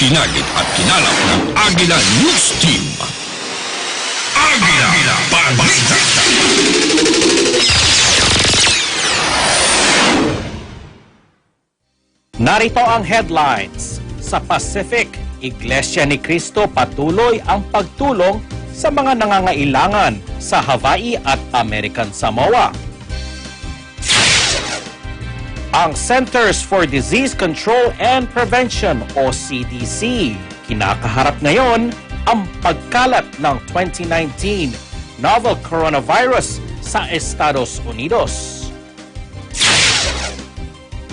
Hinagit at kinalap ng Agila News Team. Agila Balita! Narito ang headlines. Sa Pacific, Iglesia ni Cristo patuloy ang pagtulong sa mga nangangailangan sa Hawaii at American Samoa. Ang Centers for Disease Control and Prevention o CDC kinakaharap ngayon ang pagkalat ng 2019 novel coronavirus sa Estados Unidos.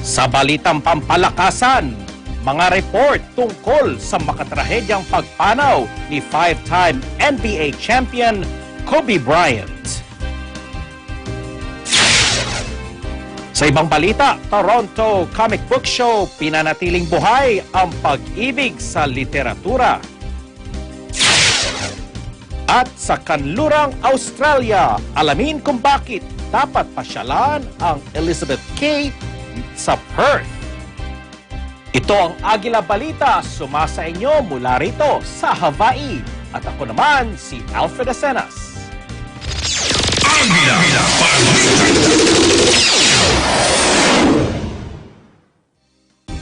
Sa balitang pampalakasan, mga report tungkol sa makatrahedyang pagpanaw ni 5-time NBA champion Kobe Bryant. Sa ibang balita, Toronto Comic Book Show, pinanatiling buhay ang pag-ibig sa literatura. At sa kanlurang Australia, alamin kung bakit dapat pasyalan ang Elizabeth Quay sa Perth. Ito ang Agila Balita, sumasa inyo mula rito sa Hawaii. At ako naman si Alfred Asenas. Agila Balita!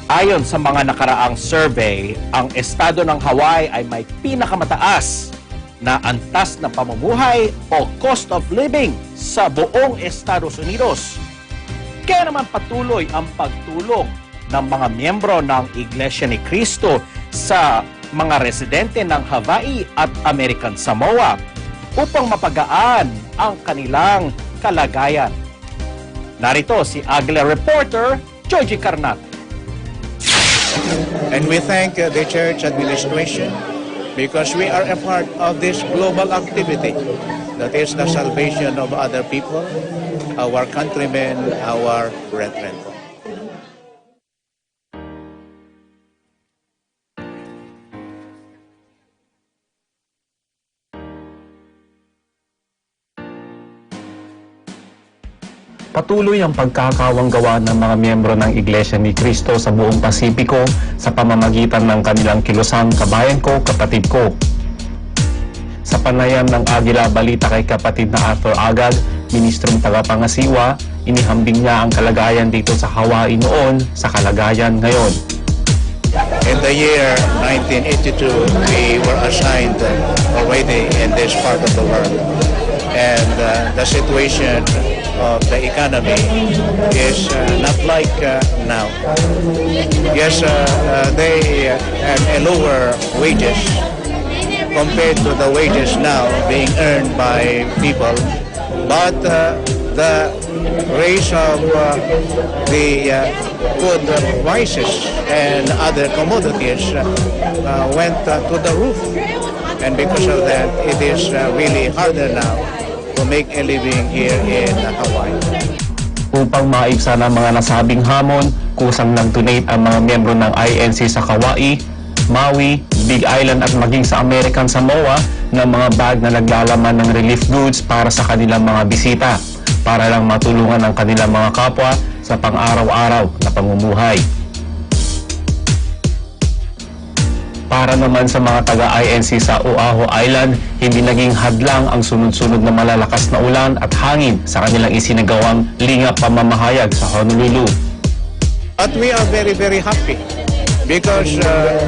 Ayon sa mga nakaraang survey, ang estado ng Hawaii ay may pinakamataas na antas na pamumuhay o cost of living sa buong Estados Unidos. Kaya naman patuloy ang pagtulong ng mga miyembro ng Iglesia ni Cristo sa mga residente ng Hawaii at American Samoa upang mapagaan ang kanilang kalagayan. Narito si Agila reporter Joji Carnat. And we thank the church administration because we are a part of this global activity that is the salvation of other people, our countrymen, our brethren. Patuloy ang pagkakawanggawa ng mga miyembro ng Iglesia ni Cristo sa buong Pasipiko sa pamamagitan ng kanilang kilusang kabayan ko, kapatid ko. Sa panayam ng Agila Balita kay kapatid na Arthur Agag, ministrong tagapangasiwa, inihambing niya ang kalagayan dito sa Hawaii noon sa kalagayan ngayon. In the year 1982, we were assigned already in this part of the world. And the situation of the economy is not like now. Yes, they have a lower wages compared to the wages now being earned by people, but the raise of the food prices and other commodities went to the roof, and because of that, it is really harder now to make a living here in Hawaii. Upang maibsan ang mga nasabing hamon, kusang nag-donate ang mga miyembro ng INC sa Kauai, Maui, Big Island at maging sa American Samoa ng mga bag na naglalaman ng relief goods para sa kanilang mga bisita, para lang matulungan ang kanilang mga kapwa sa pang-araw-araw na pamumuhay. Para naman sa mga taga-INC sa Oahu Island, hindi naging hadlang ang sunod-sunod na malalakas na ulan at hangin sa kanilang isinagawang lingap pamamahayag sa Honolulu. But we are very, very happy because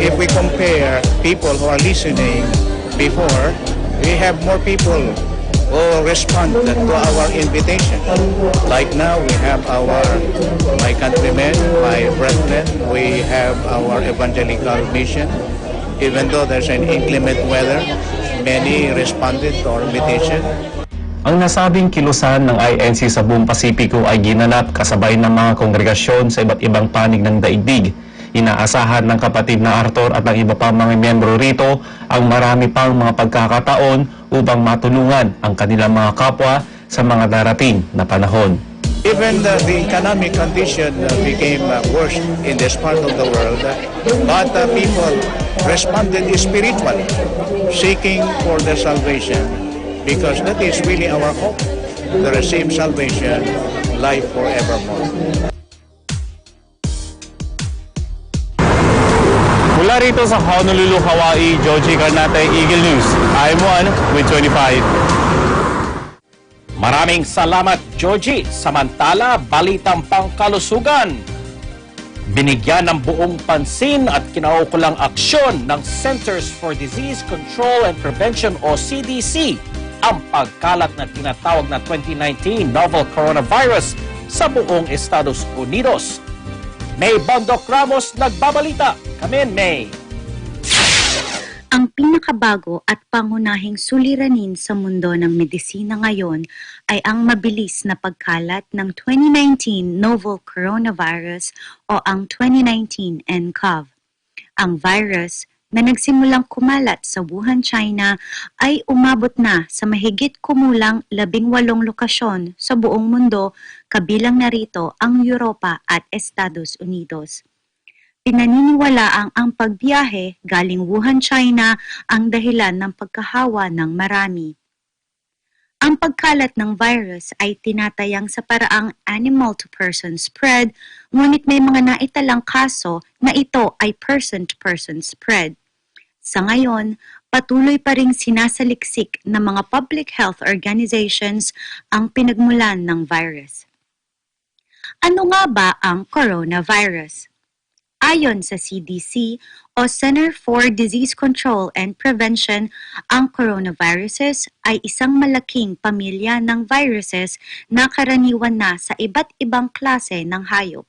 if we compare people who are listening before, we have more people who respond to our invitation. Like now, we have my countrymen, my brethren, we have our evangelical mission. Even though there's an inclement weather, many responded to our invitation. Ang nasabing kilusan ng INC sa buong Pasipiko ay ginanap kasabay ng mga kongregasyon sa iba't ibang panig ng daigdig. Inaasahan ng kapatid na Arthur at ng iba pang mga miyembro rito ang marami pang mga pagkakataon upang matulungan ang kanilang mga kapwa sa mga darating na panahon. Even the economic condition became worse in this part of the world, but people responded spiritually, seeking for their salvation, because that is really our hope, to receive salvation, life forevermore. Mula Mula rito sa Honolulu, Hawaii, Joji Carnate, Eagle News. I'm one with 25. Maraming salamat, Georgie. Samantala, balitang pangkalusugan. Binigyan ng buong pansin at kinaukulang aksyon ng Centers for Disease Control and Prevention o CDC ang pagkalat na tinatawag na 2019 novel coronavirus sa buong Estados Unidos. May Bondok Ramos nagbabalita. Come in, May. Ang pinakabago at pangunahing suliranin sa mundo ng medisina ngayon ay ang mabilis na pagkalat ng 2019 novel coronavirus o ang 2019 nCoV. Ang virus na nagsimulang kumalat sa Wuhan, China ay umabot na sa mahigit kumulang 18 lokasyon sa buong mundo, kabilang narito ang Europa at Estados Unidos. Pinaniniwalaang ang pagbiyahe galing Wuhan, China ang dahilan ng pagkahawa ng marami. Ang pagkalat ng virus ay tinatayang sa paraang animal-to-person spread, ngunit may mga naitalang kaso na ito ay person-to-person spread. Sa ngayon, patuloy pa ring sinasaliksik ng mga public health organizations ang pinagmulan ng virus. Ano nga ba ang coronavirus? Ayon sa CDC o Center for Disease Control and Prevention, ang coronaviruses ay isang malaking pamilya ng viruses na karaniwan na sa iba't ibang klase ng hayop.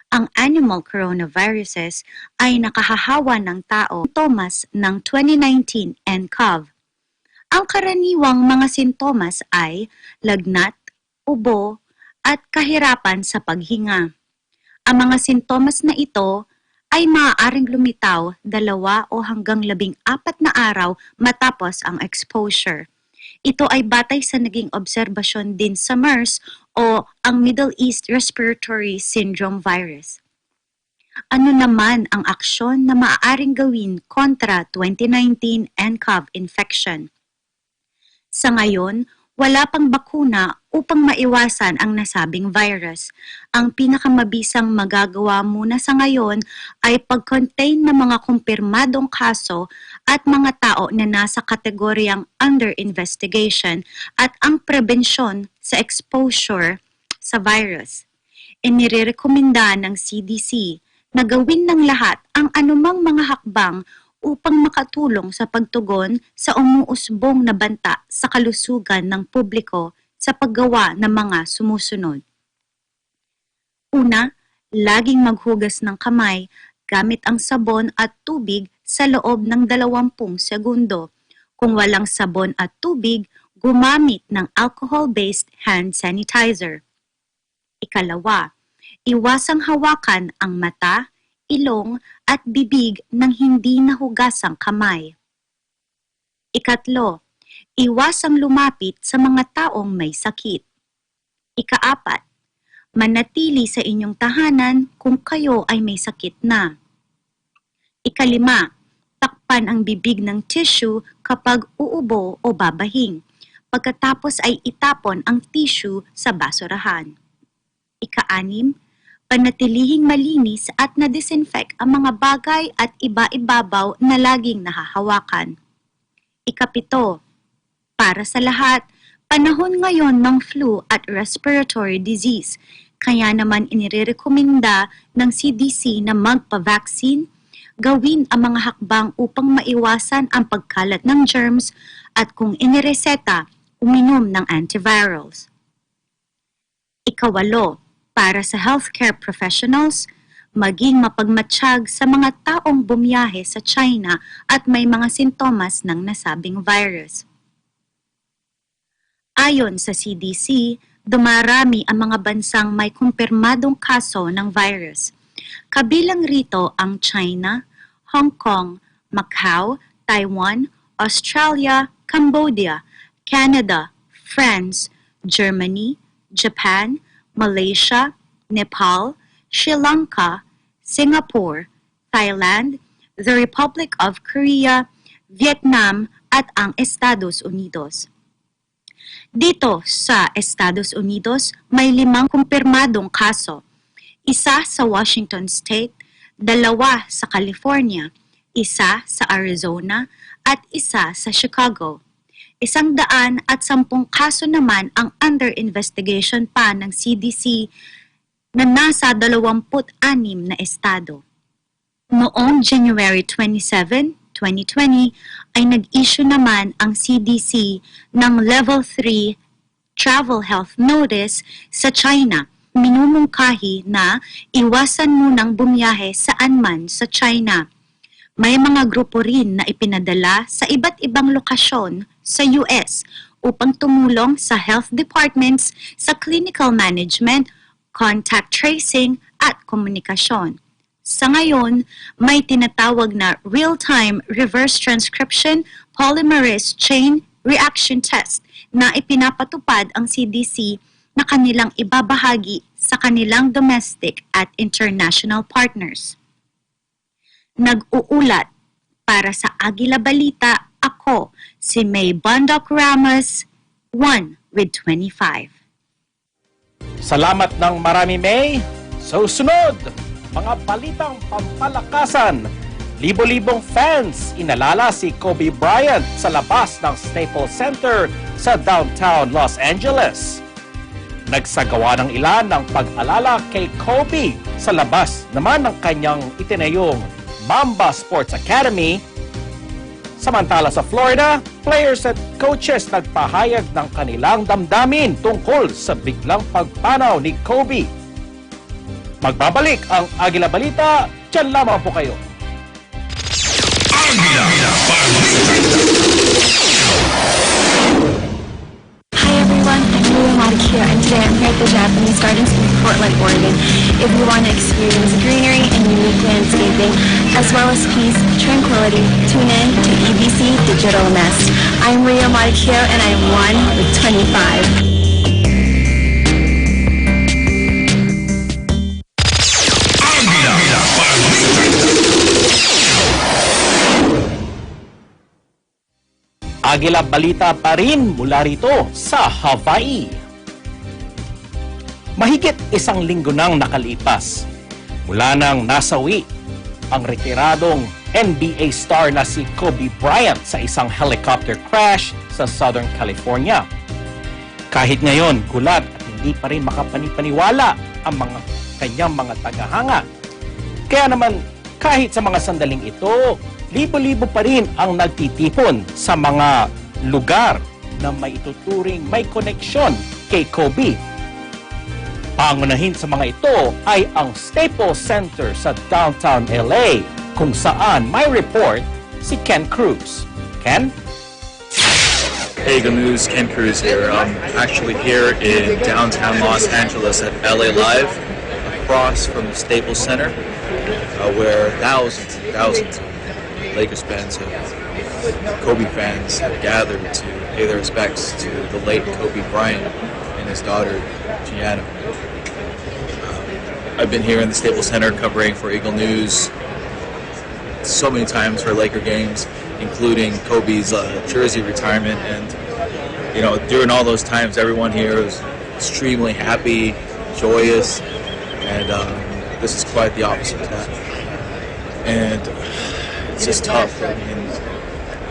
Ang animal coronaviruses ay nakahahawa ng tao, sintomas ng 2019 nCoV. Ang karaniwang mga sintomas ay lagnat, ubo, at kahirapan sa paghinga. Ang mga sintomas na ito ay maaaring lumitaw 2 o hanggang 14 na araw matapos ang exposure. Ito ay batay sa naging obserbasyon din sa MERS o ang Middle East Respiratory Syndrome virus. Ano naman ang aksyon na maaaring gawin kontra 2019 nCoV infection? Sa ngayon, wala pang bakuna upang maiwasan ang nasabing virus. Ang pinakamabisang magagawa muna sa ngayon ay pag-contain ng mga kumpirmadong kaso at mga tao na nasa kategoryang under investigation at ang prebensyon sa exposure sa virus. Inirekomenda ng CDC na gawin ng lahat ang anumang mga hakbang upang makatulong sa pagtugon sa umuusbong na banta sa kalusugan ng publiko sa paggawa ng mga sumusunod. Una, laging maghugas ng kamay gamit ang sabon at tubig sa loob ng 20 segundo. Kung walang sabon at tubig, gumamit ng alcohol-based hand sanitizer. Ikalawa, iwasang hawakan ang mata, ilong at bibig ng hindi nahugasang kamay. Ikatlo, iwasang lumapit sa mga taong may sakit. Ikaapat, manatili sa inyong tahanan kung kayo ay may sakit na. Ikalima, takpan ang bibig ng tissue kapag uubo o babahing. Pagkatapos ay itapon ang tissue sa basurahan. Ikaanim, panatilihing malinis at na-disinfect ang mga bagay at iba-ibabaw na laging nahahawakan. Ikapito, para sa lahat, panahon ngayon ng flu at respiratory disease, kaya naman inirekomenda ng CDC na magpa-vaccine, gawin ang mga hakbang upang maiwasan ang pagkalat ng germs at kung inireseta, uminom ng antivirals. Ikawalo, para sa healthcare professionals, maging mapagmatsyag sa mga taong bumiyahe sa China at may mga sintomas ng nasabing virus. Ayon sa CDC, dumarami ang mga bansang may kumpirmadong kaso ng virus. Kabilang rito ang China, Hong Kong, Macau, Taiwan, Australia, Cambodia, Canada, France, Germany, Japan, Malaysia, Nepal, Sri Lanka, Singapore, Thailand, the Republic of Korea, Vietnam at ang Estados Unidos. Dito sa Estados Unidos, may 5 kumpirmadong kaso. 1 sa Washington State, 2 sa California, isa sa Arizona at isa sa Chicago. 110 kaso naman ang under investigation pa ng CDC na nasa 26 na estado. Noong January 27, 2020 ay nag-issue naman ang CDC ng Level 3 Travel Health Notice sa China. Minumungkahi na iwasan munang bumiyahe saan man sa China. May mga grupo rin na ipinadala sa iba't ibang lokasyon sa US upang tumulong sa health departments sa clinical management, contact tracing at komunikasyon. Sa ngayon, may tinatawag na real-time reverse transcription polymerase chain reaction test na ipinapatupad ang CDC na kanilang ibabahagi sa kanilang domestic at international partners. Nag-uulat para sa Agila Balita, ako si May Bondoc Ramos, 1 with 25. Salamat ng marami, May. Sa susunod, mga balitang pampalakasan. Libo-libong fans inalala si Kobe Bryant sa labas ng Staples Center sa downtown Los Angeles. Nagsagawa ng ilan ng pag-alala kay Kobe sa labas naman ng kanyang itinayong Mamba Sports Academy. Samantala sa Florida, players at coaches nagpahayag ng kanilang damdamin tungkol sa biglang pagpanaw ni Kobe. Magbabalik ang Agila Balita, dyan lamang po kayo. Agila Balita. Hi everyone, I'm Julia Monica and today I'm here at the Japanese Gardens in Portland, Oregon. If you want to experience greenery and unique landscaping, as well as peace, tranquility, tune in to EBC Digital Nest. I'm Rio Monica and I'm 1 with 25. Agila Balita pa rin mula rito sa Hawaii. Mahigit 1 linggo nang nakalipas mula nang nasawi ang retiradong NBA star na si Kobe Bryant sa isang helicopter crash sa Southern California. Kahit ngayon, gulat at hindi pa rin makapanipaniwala ang mga kanyang mga tagahanga. Kaya naman, kahit sa mga sandaling ito, libo-libo pa rin ang nagtitipon sa mga lugar na may ituturing may koneksyon kay Kobe. Pangunahin sa mga ito ay ang Staples Center sa downtown LA, kung saan may report si Ken Cruz. Ken? Hey, good news. Ken Cruz here. I'm actually here in downtown Los Angeles at LA Live, across from the Staples Center, where thousands and thousands of Lakers fans, Kobe fans have gathered to pay their respects to the late Kobe Bryant and his daughter, Gianna. I've been here in the Staples Center covering for Eagle News so many times for Laker games, including Kobe's jersey retirement. And, you know, during all those times, everyone here was extremely happy, joyous, and this is quite the opposite of that. And it's just tough. I mean,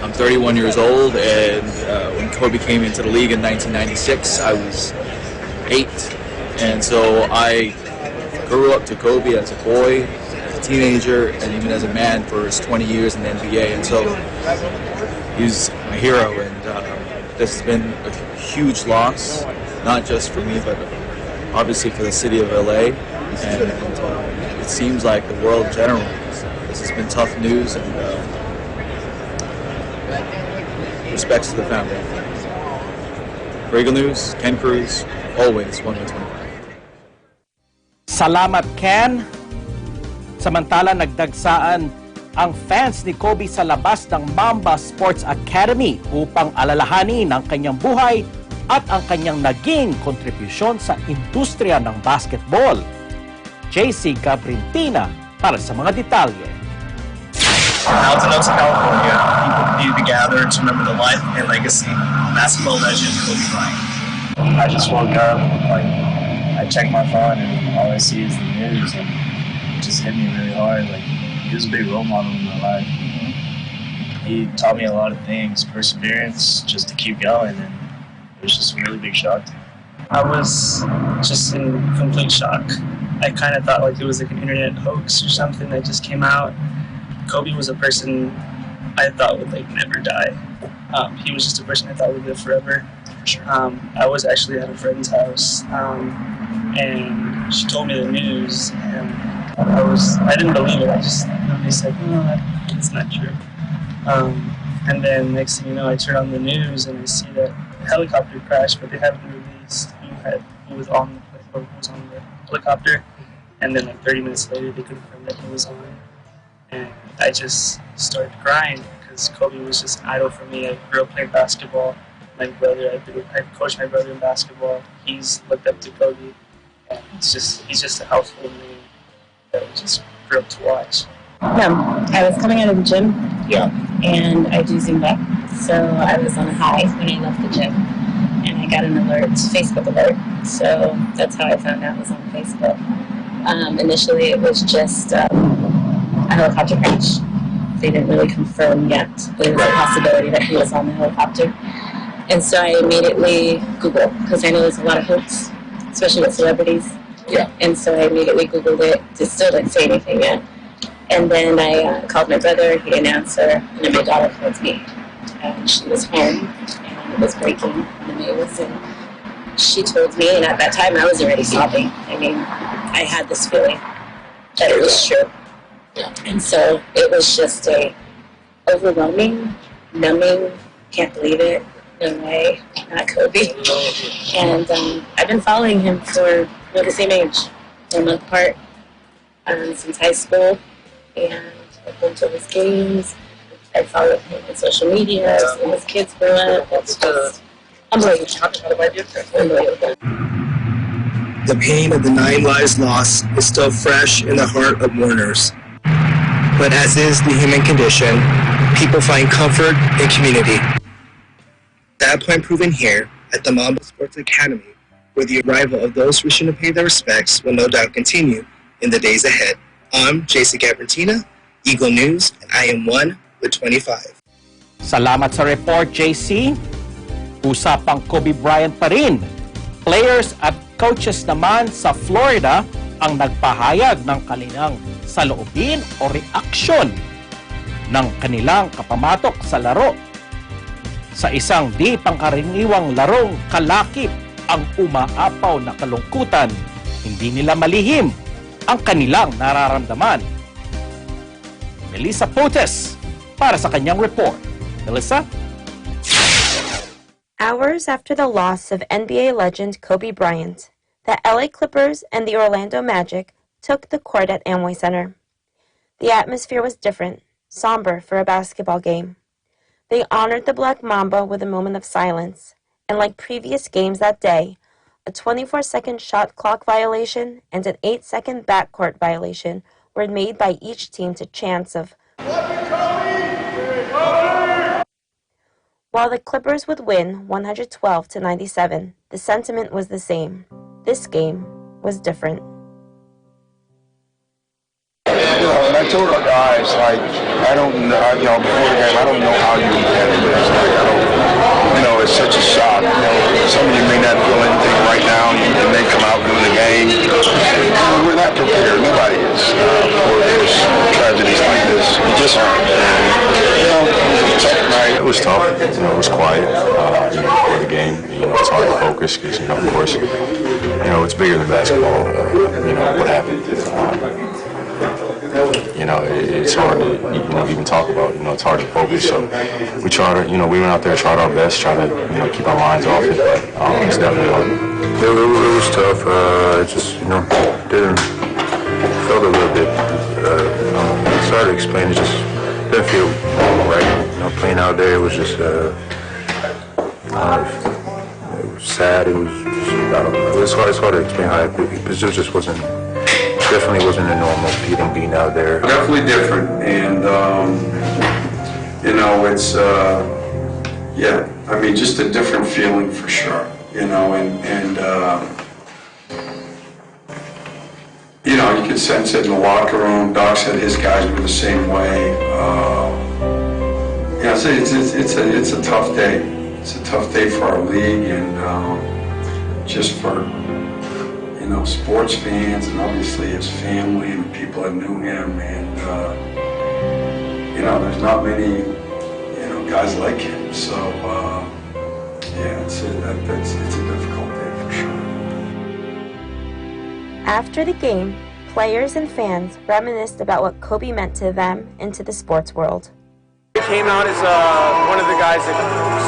I'm 31 years old, and when Kobe came into the league in 1996, I was 8. And so I grew up to Kobe as a boy, as a teenager, and even as a man for his 20 years in the NBA. And so he's my hero, and this has been a huge loss, not just for me, but obviously for the city of LA. And it seems like the world in general. This has been tough news, and respects to the family. For Eagle News, Ken Cruz, always 1 with 25. Salamat, Ken. Samantala, nagdagsaan ang fans ni Kobe sa labas ng Mamba Sports Academy upang alalahanin ang kanyang buhay at ang kanyang naging kontribusyon sa industriya ng basketball. JC Cabrintina para sa mga detalye. Altonos, California, people continue to gather to remember the life and legacy of basketball legend Kobe Bryant. I just woke up, I check my phone and all I see is the news, and it just hit me really hard. He was a big role model in my life. He taught me a lot of things, perseverance, just to keep going, and it was just a really big shock to me. I was just in complete shock. I kind of thought like it was like an internet hoax or something that just came out. Kobe was a person I thought would like never die. He was just a person I thought would live forever. I was actually at a friend's house, and she told me the news, and I didn't believe it. They said, no, it's not true. And then next thing you know, I turn on the news and I see that a helicopter crashed, but they haven't released who was on the helicopter. And then like 30 minutes later, they confirmed that he was on. And I just started crying because Kobe was just an idol for me. I grew up playing basketball. My brother, I coached my brother in basketball. He's looked up to Kobe, and he's just a household name that we just grew up to watch. I was coming out of the gym, and I do Zumba, so I was on a high when I left the gym, and I got an alert, Facebook alert, so that's how I found out it was on Facebook. Initially, it was just a helicopter crash. They didn't really confirm yet, but there was a possibility that he was on the helicopter. And so I immediately Googled, because I know there's a lot of hoax, especially with celebrities. And so I immediately Googled it. It still didn't say anything yet. And then I called my brother, he didn't answer, and then my daughter called me. And she was home, and it was breaking in the news. And she told me, and at that time I was already sobbing. I mean, I had this feeling that it was true. And so it was just a overwhelming, numbing, can't believe it. No way, not Kobe. And I've been following him for we're the same age, 1 month apart, since high school. And I've been to his games. I followed him on social media, and his kids grew up. It's just unbelievable. The pain of the 9 lives lost is still fresh in the heart of mourners. But as is the human condition, people find comfort in community. That point proven here at the Mamba Sports Academy, where the arrival of those wishing to pay their respects will no doubt continue in the days ahead. I'm Jason Gabritina, Eagle News, and I am 1 with 25. Salamat sa report, JC. Usapang Kobe Bryant pa rin. Players at coaches naman sa Florida ang nagpahayag ng kanilang saloobin o reaksyon ng kanilang kapamatok sa laro. Sa isang di pangkaraniwang larong kalakip ang umaapaw na kalungkutan, hindi nila malihim ang kanilang nararamdaman. Melissa Potes para sa kanyang report. Melissa? Hours after the loss of NBA legend Kobe Bryant, the LA Clippers and the Orlando Magic took the court at Amway Center. The atmosphere was different, somber for a basketball game. They honored the Black Mamba with a moment of silence, and like previous games that day, a 24-second shot clock violation and an 8-second backcourt violation were made by each team to chants of While the Clippers would win 112-97, the sentiment was the same. This game was different. And I told our guys, like, I don't know, before the game, I don't know how you handle this. Like, it's such a shock. Some of you may not feel anything right now, and they come out during the game. We're not prepared. Nobody is for this tragedies like this. We just aren't. It was a tough night. It was tough. It was quiet before the game. It's hard to focus because, of course, it's bigger than basketball. What happened. It's hard to even talk about. It's hard to focus. So we try to, we went out there, tried our best, try to, keep our minds off it. But it's definitely hard. It was tough. It just, felt a little bit. It's hard to explain. It just didn't feel right. Playing out there, it was just, it was sad. It was just, I don't know. It's hard to explain how it just wasn't. Definitely wasn't a normal feeling being out there. Definitely different, and it's just a different feeling for sure. You could sense it in the locker room. Doc said his guys were the same way. know, so it's a tough day. It's a tough day for our league and just for, you know, sports fans and obviously his family and the people that knew him. And you know, there's not many, you know, guys like him. So yeah, it's a difficult day for sure. After the game, players and fans reminisced about what Kobe meant to them and to the sports world. He came out as one of the guys that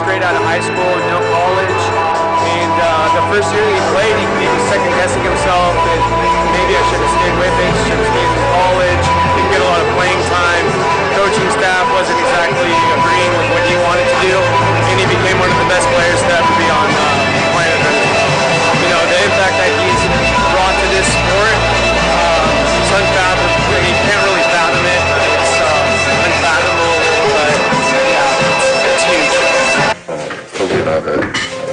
straight out of high school, no college, and the first year he played, he was second guessing himself that maybe I should have stayed with it, should have stayed in college, didn't get a lot of playing time. Coaching staff wasn't exactly agreeing with what he wanted to do, and he became one of the best players to ever be on planet Earth. You know, the impact that he's brought to this sport, it's unfathomable. You can't really fathom it. It's unfathomable, but yeah, it's huge. Kobe and I've had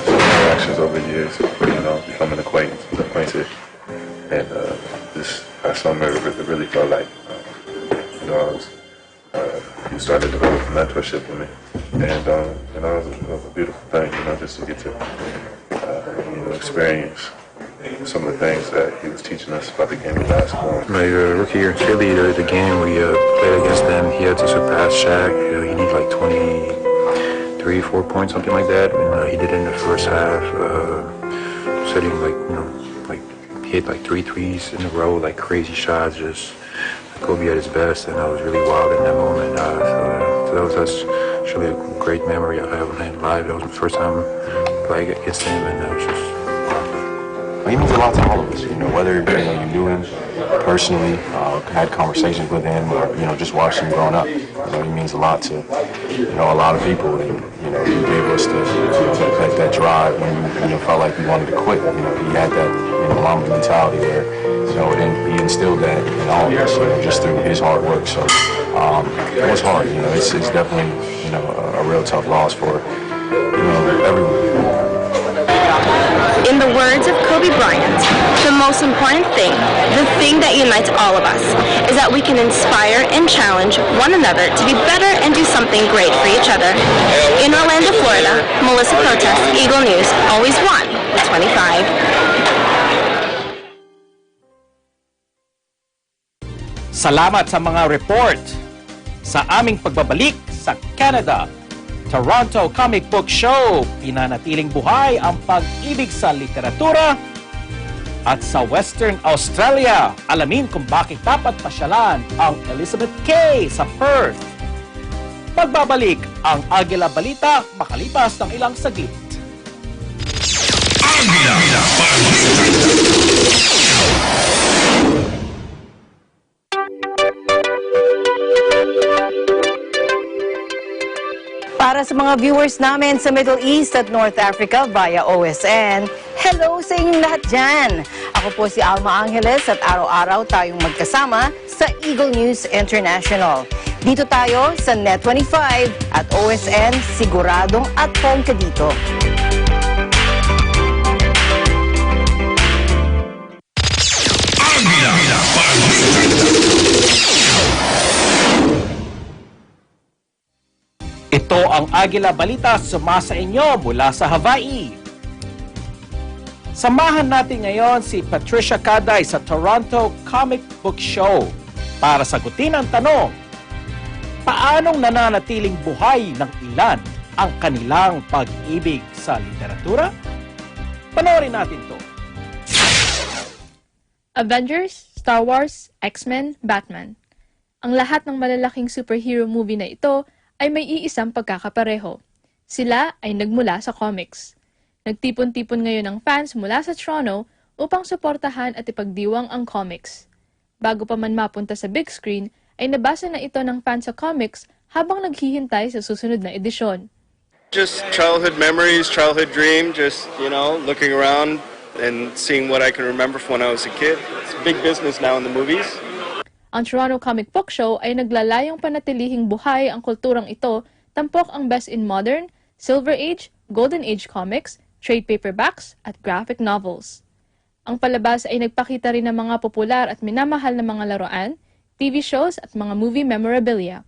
some interactions over the years, you know, becoming acquainted, and this last summer it really felt like, you know, he started to develop a mentorship with me, and you know, it was a beautiful thing, you know, just to get to you know, experience some of the things that he was teaching us about the game of basketball. My rookie year in Philly, the game we played against them, he had to surpass Shaq. He needed like 4 points, something like that, and he did it in the first half, setting like, you know, like hit like 3 threes in a row, like crazy shots, just Kobe at his best, and I was really wild in that moment. So that's really a great memory I have of him live. That was the first time I played against him, and that was just. He means a lot to all of us, you know, whether you knew him personally, had conversations with him, or just watched him growing up. He means a lot to a lot of people, and he gave us that drive when we felt like we wanted to quit. He had that Mamba mentality where he instilled that in all of us, just through his hard work. So it was hard. It's definitely a real tough loss for everyone. In the words of Kobe Bryant, the most important thing, the thing that unites all of us, is that we can inspire and challenge one another to be better and do something great for each other. In Orlando, Florida, Melissa Protest, Eagle News, always won at 25. Salamat sa mga report sa aming pagbabalik sa Canada. Toronto Comic Book Show, pinanatiling buhay ang pag-ibig sa literatura. At sa Western Australia, alamin kung bakit dapat pasyalan ang Elizabeth Quay sa Perth. Pagbabalik ang Agila Balita makalipas ng ilang saglit. Agila Balita. Para sa mga viewers namin sa Middle East at North Africa via OSN, hello sa inyong lahat dyan! Ako po si Alma Angeles at araw-araw tayong magkasama sa Eagle News International. Dito tayo sa Net25 at OSN, siguradong at home ka dito. Agila Balita. Ito ang Agila Balita sumasa inyo mula sa Hawaii. Samahan natin ngayon si Patricia Caday sa Toronto Comic Book Show para sagutin ang tanong, paanong nananatiling buhay ng ilan ang kanilang pag-ibig sa literatura? Panoorin natin to. Avengers, Star Wars, X-Men, Batman. Ang lahat ng malalaking superhero movie na ito ay may iisang pagkakapareho. Sila ay nagmula sa comics. Nagtipon-tipon ngayon ang fans mula sa Toronto upang suportahan at ipagdiwang ang comics. Bago pa man mapunta sa big screen, ay nabasa na ito ng fans sa comics habang naghihintay sa susunod na edisyon. Just childhood memories, childhood dream, just, looking around and seeing what I can remember from when I was a kid. It's big business now in the movies. Ang Toronto Comic Book Show ay naglalayong panatilihing buhay ang kulturang ito, tampok ang best in modern, Silver Age, Golden Age comics, trade paperbacks, at graphic novels. Ang palabas ay nagpakita rin ng mga popular at minamahal na mga laruan, TV shows at mga movie memorabilia.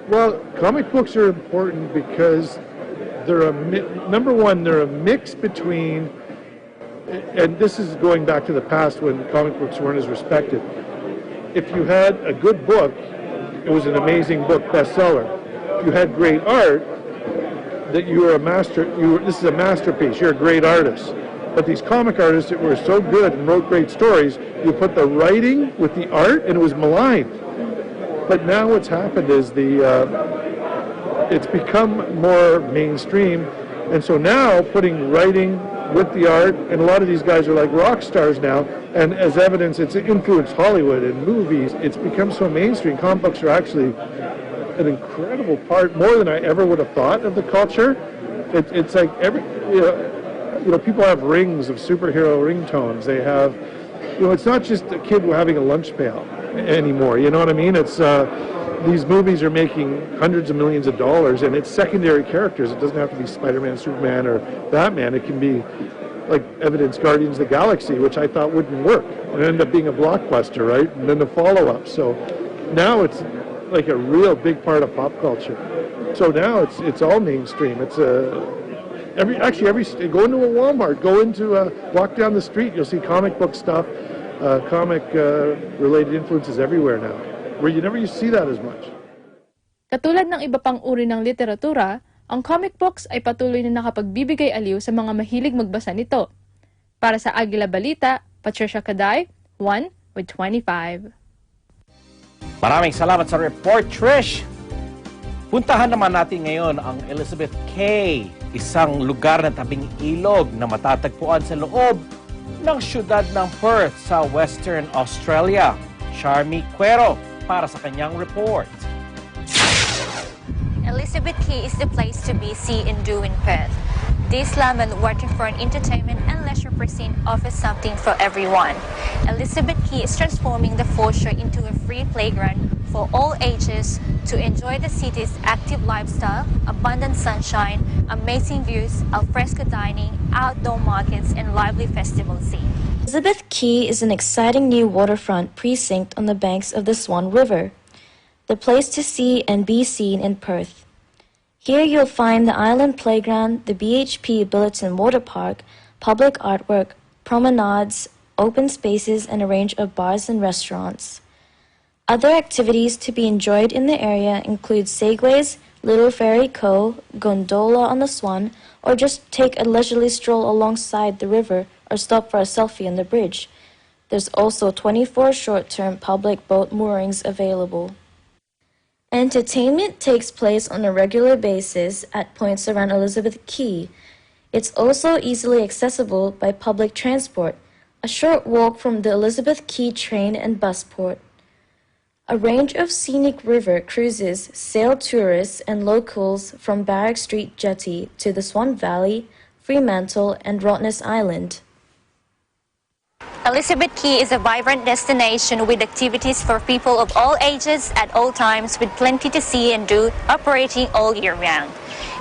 Well, comic books are important because they're number one, they're a mix between, and this is going back to the past when comic books weren't as respected. If you had a good book, it was an amazing book, bestseller. If you had great art, that you were a master, this is a masterpiece, you're a great artist. But these comic artists that were so good and wrote great stories, you put the writing with the art and it was maligned. But now what's happened is it's become more mainstream, and so now putting writing with the art, and a lot of these guys are like rock stars now, and as evidence, it's influenced Hollywood and movies. It's become so mainstream. Comic books are actually an incredible part, more than I ever would have thought of the culture. It's like people have rings of superhero ringtones. They have, it's not just a kid having a lunch pail anymore. You know what I mean? It's these movies are making hundreds of millions of dollars, and it's secondary characters. It doesn't have to be Spider-Man, Superman, or Batman. It can be like evidence Guardians of the Galaxy, which I thought wouldn't work. It ended up being a blockbuster, right? And then the follow-up. So now it's like a real big part of pop culture. So now it's all mainstream. It's go into a Walmart, walk down the street, you'll see comic book stuff, comic-related influences everywhere now, where you never used to see that as much. Katulad ng iba pang uri ng literatura, ang comic books ay patuloy na nakapagbibigay aliw sa mga mahilig magbasa nito. Para sa Agila Balita, Patricia Caday, 1 with 25. Maraming salamat sa report, Trish. Puntahan naman natin ngayon ang Elizabeth Quay, isang lugar na tabing ilog na matatagpuan sa loob ng siyudad ng Perth sa Western Australia. Charmy Quero para sa kanyang report. Elizabeth Quay is the place to be, see and do in Perth. This Lemon waterfront entertainment and leisure precinct offers something for everyone. Elizabeth Quay is transforming the foreshore into a free playground for all ages to enjoy the city's active lifestyle, abundant sunshine, amazing views, alfresco dining, outdoor markets, and lively festival scene. Elizabeth Quay is an exciting new waterfront precinct on the banks of the Swan River, the place to see and be seen in Perth. Here you'll find the island playground, the BHP Billiton Water Park, public artwork, promenades, open spaces, and a range of bars and restaurants. Other activities to be enjoyed in the area include segways, Little Ferry Cove, gondola on the Swan, or just take a leisurely stroll alongside the river or stop for a selfie on the bridge. There's also 24 short-term public boat moorings available. Entertainment takes place on a regular basis at points around Elizabeth Quay. It's also easily accessible by public transport, a short walk from the Elizabeth Quay train and bus port. A range of scenic river cruises sail tourists and locals from Barrack Street Jetty to the Swan Valley, Fremantle, and Rottnest Island. Elizabeth Quay is a vibrant destination with activities for people of all ages at all times, with plenty to see and do, operating all year round.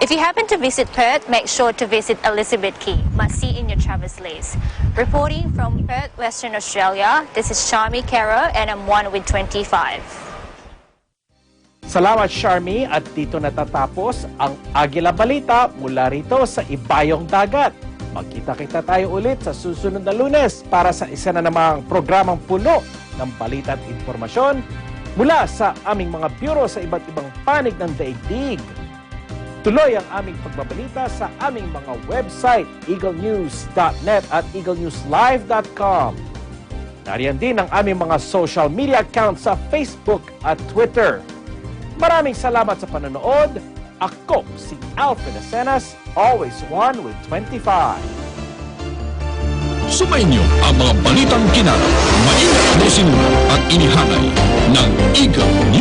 If you happen to visit Perth, make sure to visit Elizabeth Quay, must see in your travel's list. Reporting from Perth, Western Australia, this is Charmy Caro and I'm 1 with 25. Salamat, Charmy, at dito natatapos ang Agila Balita mula rito sa Ibayong Dagat. Magkita-kita tayo ulit sa susunod na Lunes para sa isa na namang programang puno ng balita at informasyon mula sa aming mga bureau sa iba't ibang panig ng daigdig. Tuloy ang aming pagbabalita sa aming mga website, eaglenews.net at eaglenewslive.com. Nariyan din ang aming mga social media accounts sa Facebook at Twitter. Maraming salamat sa panonood. Ako si Alfred Acenas, always 1 with 25. Sumainyo ang mga balitang kinara, mainit na sinura at inihanay ng Eagle News.